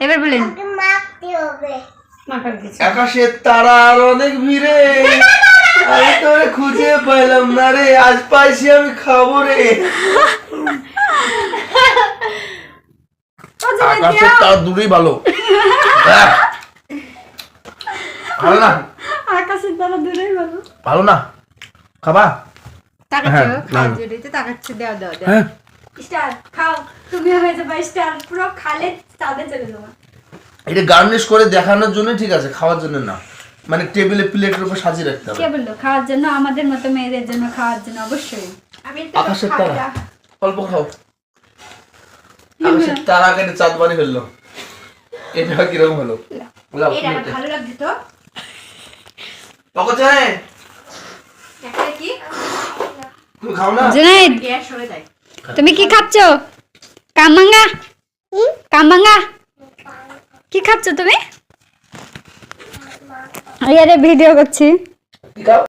এবার বলেন আকাশের তারা আর অনেক ভিড়ে, আমি তোরে খুঁজে পাইলাম না রে, আজ পাইছি আমি খাবো রে। আকাশের তারা দূরেই ভালো, ভালো না? আকাশের তারা দূরেই ভালো, ভালো না? খাবা? তাকাচ্ছো খাওয়ার জন্য তো তাকাচ্ছো, দাও দাও দাও স্টার খাও, তুমি হয়ে যাবে স্টার, পুরো খালে তাদের চলে যাবে। এটা গার্নিশ করে দেখানোর জন্য ঠিক আছে, খাওয়ার জন্য না, মানে টেবিলে প্লেটের উপর সাজিয়ে রাখতে হবে। কে বললো খাওয়ার জন্য? আমাদের মতো মেয়েদের জন্য খাওয়ার জন্য অবশ্যই। আমি তো আকাশের তারা অল্প খাও, আকাশের তারা কেটে চাঁদ বানি ফেললো, এটা কিরকম হলো? এটা ভালো লাগছে তো পকোচায় কি তুমি খাও না? জুনাইদ গ্যাস হয়ে যায়। তুমি কি খাচ্ছো? কামাঙ্গা, কামাঙ্গা কি খাচ্ছো তুমি? আরে ভিডিও করছি। কি খাও?